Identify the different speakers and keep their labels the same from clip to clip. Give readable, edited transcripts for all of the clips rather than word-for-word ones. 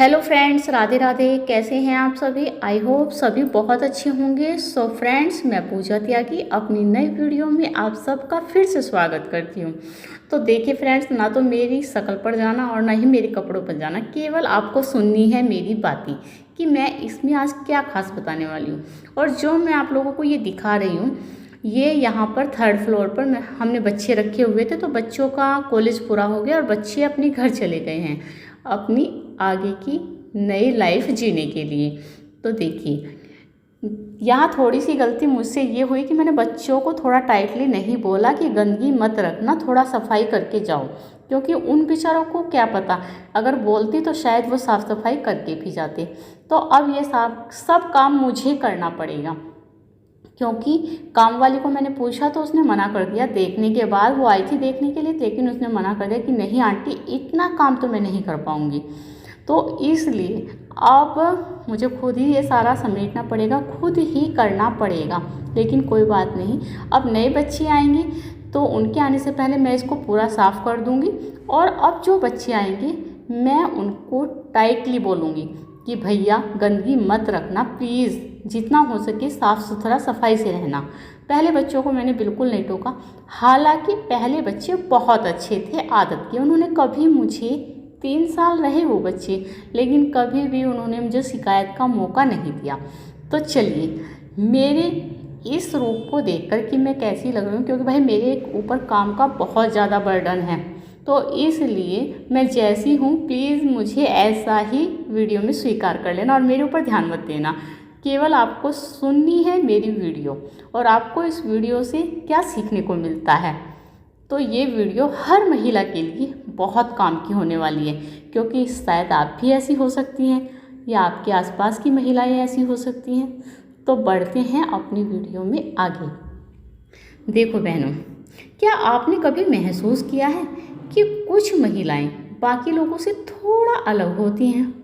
Speaker 1: Hello friends, Radhe Radhe. कैसे हैं आप सभी? आई होप सभी बहुत अच्छे होंगे। सो फ्रेंड्स, मैं पूजा त्यागी अपनी नई वीडियो में आप सबका फिर से स्वागत करती हूँ। तो देखिए फ्रेंड्स, ना तो मेरी शक्ल पर जाना और ना ही मेरे कपड़ों पर जाना, केवल आपको सुननी है मेरी बातें कि मैं इसमें आज क्या खास बताने वाली हूँ। और जो मैं आप लोगों को ये दिखा रही हूँ, ये यहाँ पर 3rd फ्लोर पर हमने बच्चे रखे हुए थे। तो बच्चों का कॉलेज पूरा हो गया और बच्चे अपने घर चले गए हैं अपनी आगे की नई लाइफ जीने के लिए। तो देखिए, यहाँ थोड़ी सी गलती मुझसे ये हुई कि मैंने बच्चों को थोड़ा टाइटली नहीं बोला कि गंदगी मत रखना, थोड़ा सफाई करके जाओ, क्योंकि उन बेचारों को क्या पता, अगर बोलती तो शायद वो साफ़ सफाई करके भी जाते। तो अब ये सब काम मुझे करना पड़ेगा, क्योंकि काम वाली को मैंने पूछा तो उसने मना कर दिया। देखने के बाद वो आई थी देखने के लिए, लेकिन उसने मना कर दिया कि नहीं आंटी, इतना काम तो मैं नहीं कर पाऊँगी। तो इसलिए अब मुझे खुद ही ये सारा समेटना पड़ेगा, खुद ही करना पड़ेगा। लेकिन कोई बात नहीं, अब नए बच्चे आएंगे तो उनके आने से पहले मैं इसको पूरा साफ़ कर दूँगी। और अब जो बच्चे आएंगे मैं उनको टाइटली बोलूँगी कि भैया गंदगी मत रखना प्लीज़, जितना हो सके साफ़ सुथरा सफाई से रहना। पहले बच्चों को मैंने बिल्कुल नहीं टोका, हालांकि पहले बच्चे बहुत अच्छे थे, आदत के। उन्होंने कभी मुझे 3 साल रहे वो बच्चे, लेकिन कभी भी उन्होंने मुझे शिकायत का मौका नहीं दिया। तो चलिए, मेरे इस रूप को देखकर कि मैं कैसी लग रही हूँ, क्योंकि भाई मेरे ऊपर काम का बहुत ज़्यादा बर्डन है, तो इसलिए मैं जैसी हूँ प्लीज़ मुझे ऐसा ही वीडियो में स्वीकार कर लेना और मेरे ऊपर ध्यान मत देना। केवल आपको सुननी है मेरी वीडियो, और आपको इस वीडियो से क्या सीखने को मिलता है। तो ये वीडियो हर महिला के लिए बहुत काम की होने वाली है, क्योंकि शायद आप भी ऐसी हो सकती हैं या आपके आसपास की महिलाएं ऐसी हो सकती हैं। तो बढ़ते हैं अपनी वीडियो में आगे। देखो बहनों, क्या आपने कभी महसूस किया है कि कुछ महिलाएं बाकी लोगों से थोड़ा अलग होती हैं?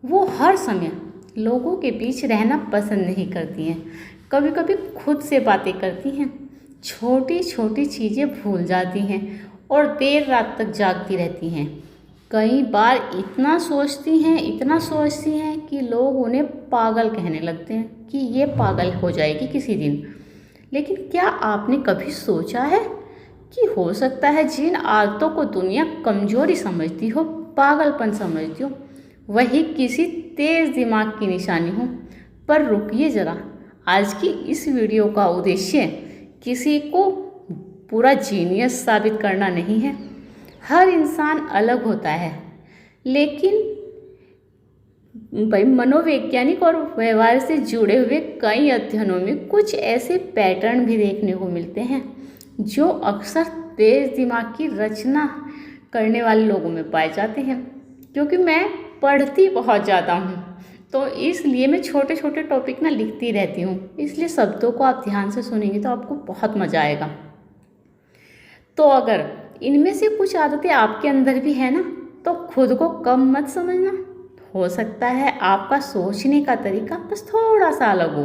Speaker 1: वो हर समय लोगों के बीच रहना पसंद नहीं करती हैं, कभी कभी खुद से बातें करती हैं, छोटी छोटी चीज़ें भूल जाती हैं और देर रात तक जागती रहती हैं। कई बार इतना सोचती हैं कि लोग उन्हें पागल कहने लगते हैं कि ये पागल हो जाएगी किसी दिन। लेकिन क्या आपने कभी सोचा है कि हो सकता है जिन आदतों को दुनिया कमजोरी समझती हो, पागलपन समझती हो, वही किसी तेज दिमाग की निशानी हो। पर रुकिए ज़रा, आज की इस वीडियो का उद्देश्य किसी को पूरा जीनियस साबित करना नहीं है। हर इंसान अलग होता है, लेकिन भाई मनोवैज्ञानिक और व्यवहार से जुड़े हुए कई अध्ययनों में कुछ ऐसे पैटर्न भी देखने को मिलते हैं जो अक्सर तेज दिमाग की रचना करने वाले लोगों में पाए जाते हैं। क्योंकि मैं पढ़ती बहुत ज़्यादा हूँ, तो इसलिए मैं छोटे छोटे टॉपिक ना लिखती रहती हूँ, इसलिए शब्दों को आप ध्यान से सुनेंगे तो आपको बहुत मज़ा आएगा। तो अगर इनमें से कुछ आदतें आपके अंदर भी है ना, तो खुद को कम मत समझना। हो सकता है आपका सोचने का तरीका बस थोड़ा सा अलग हो।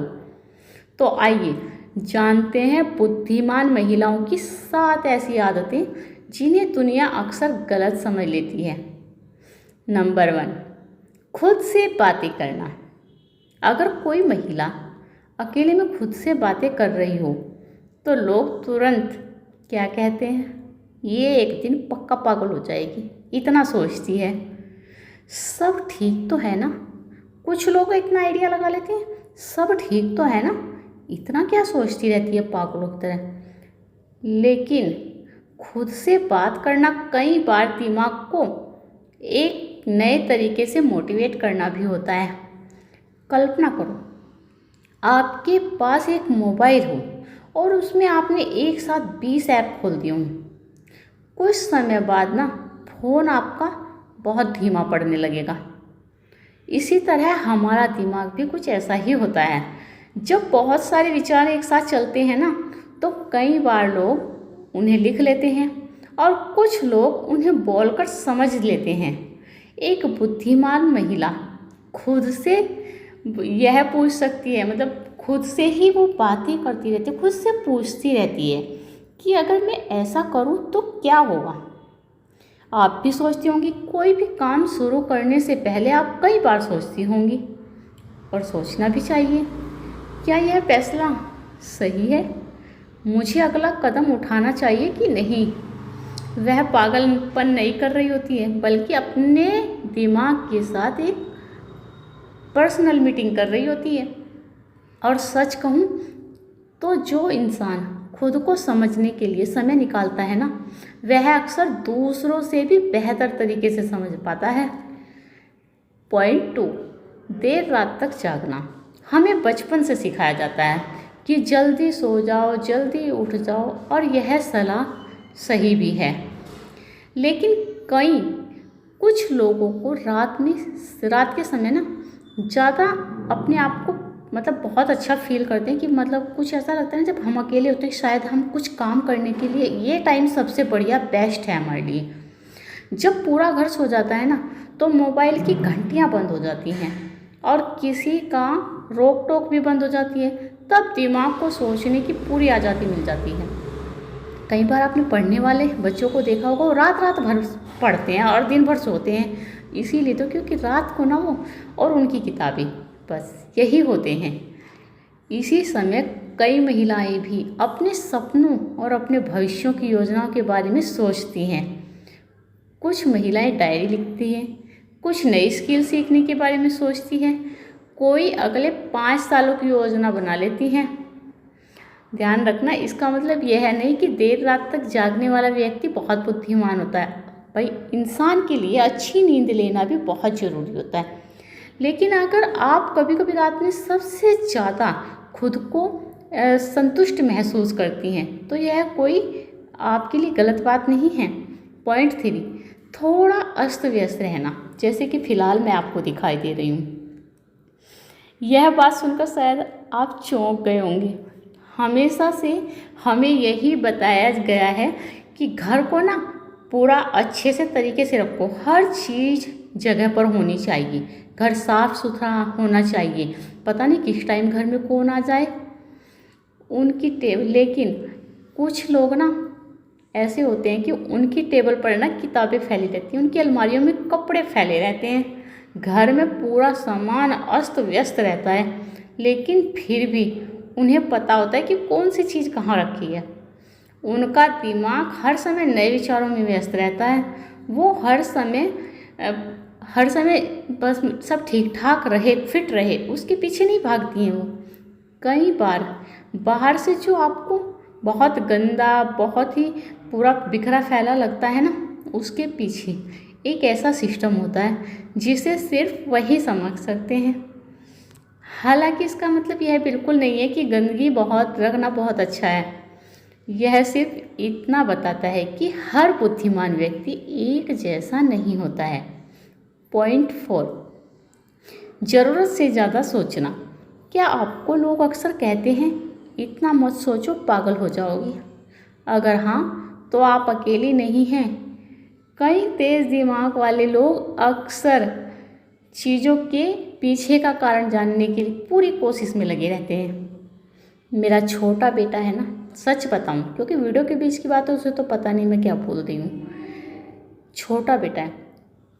Speaker 1: तो आइए जानते हैं बुद्धिमान महिलाओं की 7 ऐसी आदतें जिन्हें दुनिया अक्सर गलत समझ लेती है। नंबर 1, खुद से बातें करना। अगर कोई महिला अकेले में खुद से बातें कर रही हो तो लोग तुरंत क्या कहते हैं, ये एक दिन पक्का पागल हो जाएगी, इतना सोचती है। सब ठीक तो है ना? कुछ लोग इतना आइडिया लगा लेते हैं, सब ठीक तो है ना, इतना क्या सोचती रहती है पागलों की तरह। लेकिन खुद से बात करना कई बार दिमाग को एक नए तरीके से मोटिवेट करना भी होता है। कल्पना करो, आपके पास एक मोबाइल हो और उसमें आपने एक साथ 20 ऐप खोल दिए हों। कुछ समय बाद ना फ़ोन आपका बहुत धीमा पड़ने लगेगा। इसी तरह हमारा दिमाग भी कुछ ऐसा ही होता है। जब बहुत सारे विचार एक साथ चलते हैं ना, तो कई बार लोग उन्हें लिख लेते हैं और कुछ लोग उन्हें बोलकर समझ लेते हैं। एक बुद्धिमान महिला खुद से यह पूछ सकती है, मतलब खुद से ही वो बातें करती रहती है, खुद से पूछती रहती है कि अगर मैं ऐसा करूं तो क्या होगा। आप भी सोचती होंगी, कोई भी काम शुरू करने से पहले आप कई बार सोचती होंगी, और सोचना भी चाहिए, क्या यह फैसला सही है, मुझे अगला कदम उठाना चाहिए कि नहीं। वह पागलपन नहीं कर रही होती है, बल्कि अपने दिमाग के साथ एक पर्सनल मीटिंग कर रही होती है। और सच कहूँ तो जो इंसान खुद को समझने के लिए समय निकालता है ना, वह अक्सर दूसरों से भी बेहतर तरीके से समझ पाता है। पॉइंट 2, देर रात तक जागना। हमें बचपन से सिखाया जाता है कि जल्दी सो जाओ, जल्दी उठ जाओ, और यह सलाह सही भी है। लेकिन कुछ लोगों को रात के समय ना ज़्यादा अपने आप को बहुत अच्छा फील करते हैं, कि कुछ ऐसा लगता है जब हम अकेले होते हैं, शायद हम कुछ काम करने के लिए ये टाइम सबसे बढ़िया बेस्ट है हमारे लिए। जब पूरा घर सो जाता है ना, तो मोबाइल की घंटियाँ बंद हो जाती हैं और किसी का रोक टोक भी बंद हो जाती है। तब दिमाग को सोचने की पूरी आज़ादी मिल जाती है। कई बार आपने पढ़ने वाले बच्चों को देखा होगा, वो रात भर पढ़ते हैं और दिन भर सोते हैं। इसीलिए तो, क्योंकि रात को ना वो और उनकी किताबें बस यही होते हैं। इसी समय कई महिलाएं भी अपने सपनों और अपने भविष्यों की योजनाओं के बारे में सोचती हैं। कुछ महिलाएं डायरी लिखती हैं, कुछ नई स्किल सीखने के बारे में सोचती हैं, कोई अगले 5 सालों की योजना बना लेती हैं। ध्यान रखना, इसका मतलब यह है नहीं कि देर रात तक जागने वाला व्यक्ति बहुत बुद्धिमान होता है। भाई, इंसान के लिए अच्छी नींद लेना भी बहुत ज़रूरी होता है। लेकिन अगर आप कभी कभी रात में सबसे ज़्यादा खुद को संतुष्ट महसूस करती हैं, तो यह कोई आपके लिए गलत बात नहीं है। पॉइंट 3, थोड़ा अस्त व्यस्त रहना, जैसे कि फ़िलहाल मैं आपको दिखाई दे रही हूँ। यह बात सुनकर शायद आप चौंक गए होंगे। हमेशा से हमें यही बताया गया है कि घर को ना पूरा अच्छे से तरीके से रखो, हर चीज़ जगह पर होनी चाहिए, घर साफ सुथरा होना चाहिए। पता नहीं किस टाइम घर में कौन आ जाए उनकी टेबल। लेकिन कुछ लोग ना ऐसे होते हैं कि उनकी टेबल पर ना किताबें फैली रहती हैं, उनकी अलमारियों में कपड़े फैले रहते हैं, घर में पूरा सामान अस्त व्यस्त रहता है, लेकिन फिर भी उन्हें पता होता है कि कौन सी चीज़ कहाँ रखी है। उनका दिमाग हर समय नए विचारों में व्यस्त रहता है। वो हर समय बस सब ठीक ठाक रहे, फिट रहे, उसके पीछे नहीं भागती हैं वो। कई बार बाहर से जो आपको बहुत गंदा, बहुत ही पूरा बिखरा फैला लगता है ना, उसके पीछे एक ऐसा सिस्टम होता है जिसे सिर्फ वही समझ सकते हैं। हालांकि इसका मतलब यह बिल्कुल नहीं है कि गंदगी रखना बहुत अच्छा है। यह सिर्फ इतना बताता है कि हर बुद्धिमान व्यक्ति एक जैसा नहीं होता है। पॉइंट 4, ज़रूरत से ज़्यादा सोचना। क्या आपको लोग अक्सर कहते हैं, इतना मत सोचो, पागल हो जाओगी? अगर हाँ, तो आप अकेली नहीं हैं। कई तेज़ दिमाग वाले लोग अक्सर चीज़ों के पीछे का कारण जानने के लिए पूरी कोशिश में लगे रहते हैं। मेरा छोटा बेटा है ना, सच बताऊं, क्योंकि वीडियो के बीच की बात है, उसे तो पता नहीं मैं क्या बोल रही हूँ। छोटा बेटा है,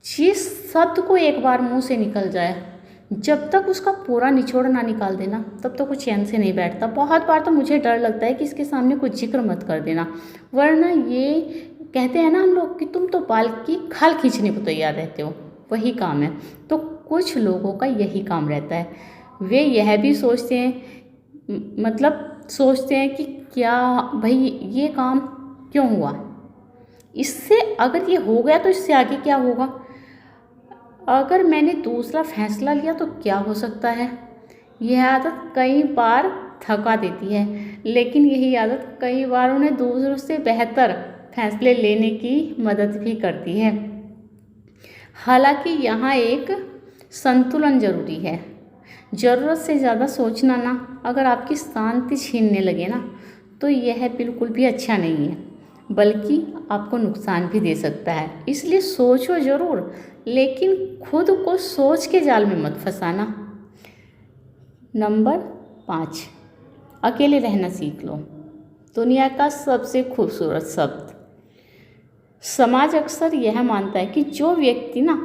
Speaker 1: जिस शब्द को एक बार मुंह से निकल जाए, जब तक उसका पूरा निचोड़ ना निकाल देना, तब तक वो चैन से नहीं बैठता। बहुत बार तो मुझे डर लगता है कि इसके सामने कुछ जिक्र मत कर देना, वरना ये कहते हैं ना हम लोग कि तुम तो बाल की खाल खींचने को तैयार रहते हो, वही काम है। तो कुछ लोगों का यही काम रहता है। वे यह भी सोचते हैं कि क्या भाई ये काम क्यों हुआ, इससे अगर ये हो गया तो इससे आगे क्या होगा, अगर मैंने दूसरा फैसला लिया तो क्या हो सकता है। यह आदत कई बार थका देती है, लेकिन यही आदत कई बार उन्हें दूसरों से बेहतर फैसले लेने की मदद भी करती है। हालांकि यहाँ एक संतुलन जरूरी है। ज़रूरत से ज़्यादा सोचना ना अगर आपकी शांति छीनने लगे ना, तो यह बिल्कुल भी अच्छा नहीं है, बल्कि आपको नुकसान भी दे सकता है। इसलिए सोचो ज़रूर, लेकिन खुद को सोच के जाल में मत फंसाना। नंबर 5, अकेले रहना सीख लो। दुनिया का सबसे खूबसूरत शब्द। समाज अक्सर यह मानता है कि जो व्यक्ति ना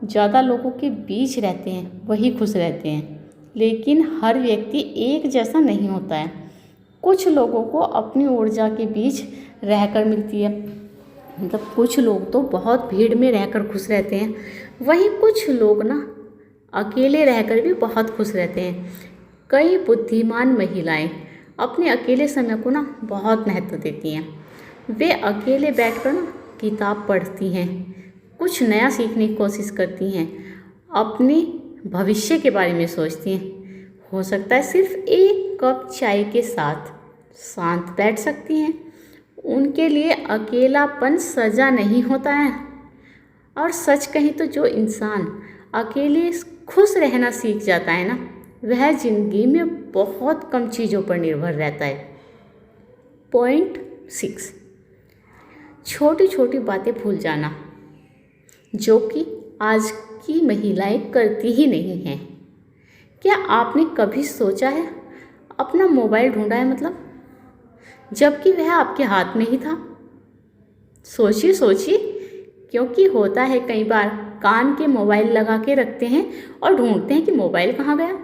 Speaker 1: ज़्यादा लोगों के बीच रहते हैं वही खुश रहते हैं, लेकिन हर व्यक्ति एक जैसा नहीं होता है। कुछ लोगों को अपनी ऊर्जा के बीच रहकर मिलती है, मतलब कुछ लोग तो बहुत भीड़ में रहकर खुश रहते हैं, वहीं कुछ लोग ना अकेले रहकर भी बहुत खुश रहते हैं। कई बुद्धिमान महिलाएं अपने अकेले समय को ना बहुत महत्व देती हैं। वे अकेले बैठकर ना किताब पढ़ती हैं, कुछ नया सीखने की कोशिश करती हैं, अपने भविष्य के बारे में सोचती हैं। हो सकता है सिर्फ एक कप चाय के साथ शांत बैठ सकती हैं। उनके लिए अकेलापन सजा नहीं होता है। और सच कहीं तो जो इंसान अकेले खुश रहना सीख जाता है ना, वह जिंदगी में बहुत कम चीज़ों पर निर्भर रहता है। पॉइंट 6, छोटी छोटी बातें भूल जाना, जो कि आज की महिलाएं करती ही नहीं हैं। क्या आपने कभी सोचा है अपना मोबाइल ढूंढा है, मतलब जबकि वह आपके हाथ में ही था? सोचिए सोचिए, क्योंकि होता है कई बार कान के मोबाइल लगा के रखते हैं और ढूंढते हैं कि मोबाइल कहाँ गया।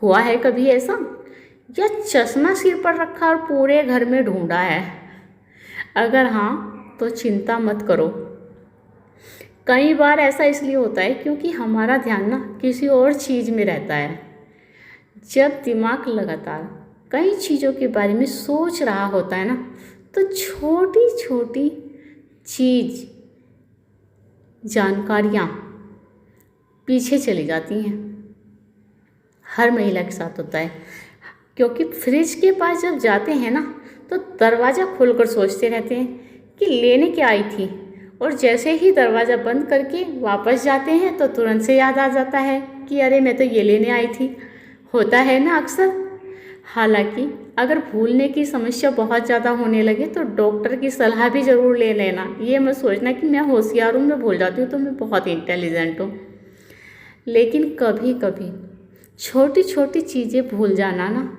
Speaker 1: हुआ है कभी ऐसा? या चश्मा सिर पर रखा और पूरे घर में ढूंढा है? अगर हाँ तो चिंता मत करो। कई बार ऐसा इसलिए होता है क्योंकि हमारा ध्यान ना किसी और चीज़ में रहता है। जब दिमाग लगातार कई चीज़ों के बारे में सोच रहा होता है ना, तो छोटी छोटी चीज़ जानकारियाँ पीछे चली जाती हैं। हर महिला के साथ होता है, क्योंकि फ्रिज के पास जब जाते हैं ना तो दरवाज़ा खोलकर सोचते रहते हैं कि लेने क्या आई थी, और जैसे ही दरवाज़ा बंद करके वापस जाते हैं तो तुरंत से याद आ जाता है कि अरे मैं तो ये लेने आई थी। होता है ना अक्सर। हालांकि अगर भूलने की समस्या बहुत ज़्यादा होने लगे तो डॉक्टर की सलाह भी ज़रूर ले लेना। ये मत सोचना कि मैं होशियार हूँ, मैं भूल जाती हूँ तो मैं बहुत इंटेलिजेंट हूँ। लेकिन कभी कभी छोटी छोटी चीज़ें भूल जाना ना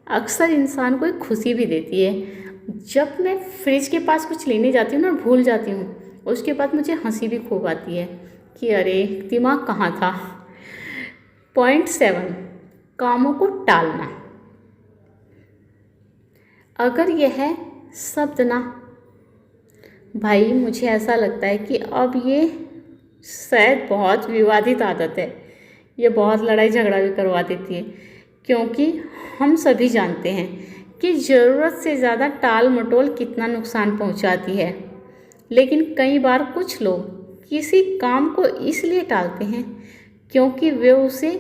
Speaker 1: अक्सर इंसान को एक खुशी भी देती है। जब मैं फ्रिज के पास कुछ लेने जाती हूँ ना, भूल जाती हूँ, उसके बाद मुझे हंसी भी खूब आती है कि अरे दिमाग कहाँ था। पॉइंट 7, कामों को टालना। अगर यह शब्द ना, भाई मुझे ऐसा लगता है कि अब ये शायद बहुत विवादित आदत है, ये बहुत लड़ाई झगड़ा भी करवा देती है, क्योंकि हम सभी जानते हैं कि ज़रूरत से ज़्यादा टाल मटोल कितना नुकसान पहुंचाती है। लेकिन कई बार कुछ लोग किसी काम को इसलिए टालते हैं क्योंकि वे उसे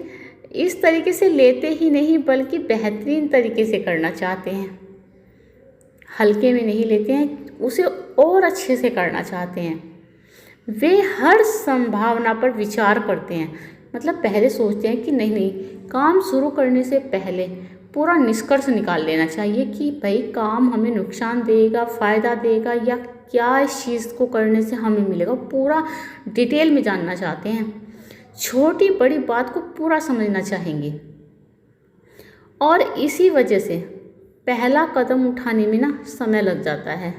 Speaker 1: इस तरीके से लेते ही नहीं बल्कि बेहतरीन तरीके से करना चाहते हैं। हल्के में नहीं लेते हैं, उसे और अच्छे से करना चाहते हैं। वे हर संभावना पर विचार करते हैं, मतलब पहले सोचते हैं कि नहीं, काम शुरू करने से पहले पूरा निष्कर्ष निकाल लेना चाहिए कि भाई काम हमें नुकसान देगा, फ़ायदा देगा, या क्या इस चीज़ को करने से हमें मिलेगा, पूरा डिटेल में जानना चाहते हैं। छोटी बड़ी बात को पूरा समझना चाहेंगे, और इसी वजह से पहला कदम उठाने में ना समय लग जाता है।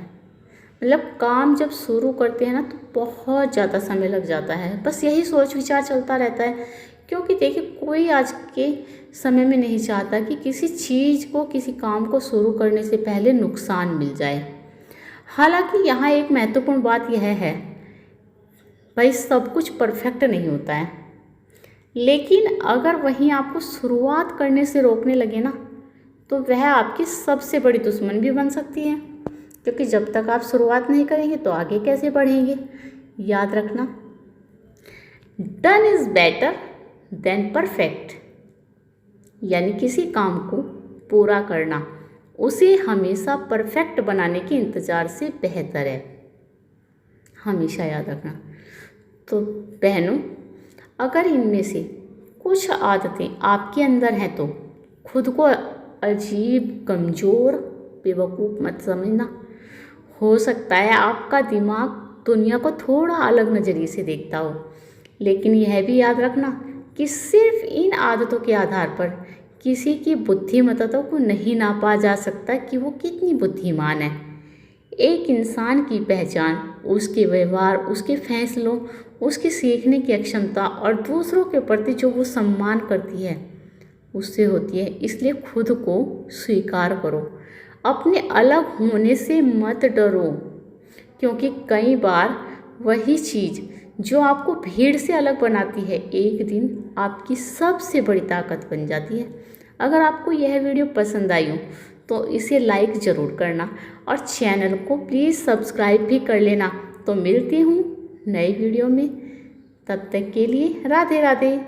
Speaker 1: मतलब काम जब शुरू करते हैं ना तो बहुत ज़्यादा समय लग जाता है, बस यही सोच विचार चलता रहता है। क्योंकि देखिए, कोई आज के समय में नहीं चाहता कि किसी चीज़ को, किसी काम को शुरू करने से पहले नुकसान मिल जाए। हालांकि यहाँ एक महत्वपूर्ण बात यह है, भाई सब कुछ परफेक्ट नहीं होता है, लेकिन अगर वहीं आपको शुरुआत करने से रोकने लगे ना तो वह आपकी सबसे बड़ी दुश्मन भी बन सकती है। क्योंकि जब तक आप शुरुआत नहीं करेंगे तो आगे कैसे बढ़ेंगे। याद रखना, done is better than perfect, यानी किसी काम को पूरा करना उसे हमेशा परफेक्ट बनाने के इंतज़ार से बेहतर है। हमेशा याद रखना। तो बहनों, अगर इनमें से कुछ आदतें आपके अंदर हैं तो खुद को अजीब, कमज़ोर, बेवकूफ़ मत समझना। हो सकता है आपका दिमाग दुनिया को थोड़ा अलग नज़रिए से देखता हो, लेकिन यह भी याद रखना कि सिर्फ इन आदतों के आधार पर किसी की बुद्धिमत्ता को नहीं नापा जा सकता कि वो कितनी बुद्धिमान है। एक इंसान की पहचान उसके व्यवहार, उसके फैसलों, उसकी सीखने की क्षमता और दूसरों के प्रति जो वो सम्मान करती है उससे होती है। इसलिए खुद को स्वीकार करो, अपने अलग होने से मत डरो, क्योंकि कई बार वही चीज़ जो आपको भीड़ से अलग बनाती है एक दिन आपकी सबसे बड़ी ताकत बन जाती है। अगर आपको यह वीडियो पसंद आई हो तो इसे लाइक ज़रूर करना और चैनल को प्लीज़ सब्सक्राइब भी कर लेना। तो मिलती हूँ नई वीडियो में, तब तक के लिए राधे राधे।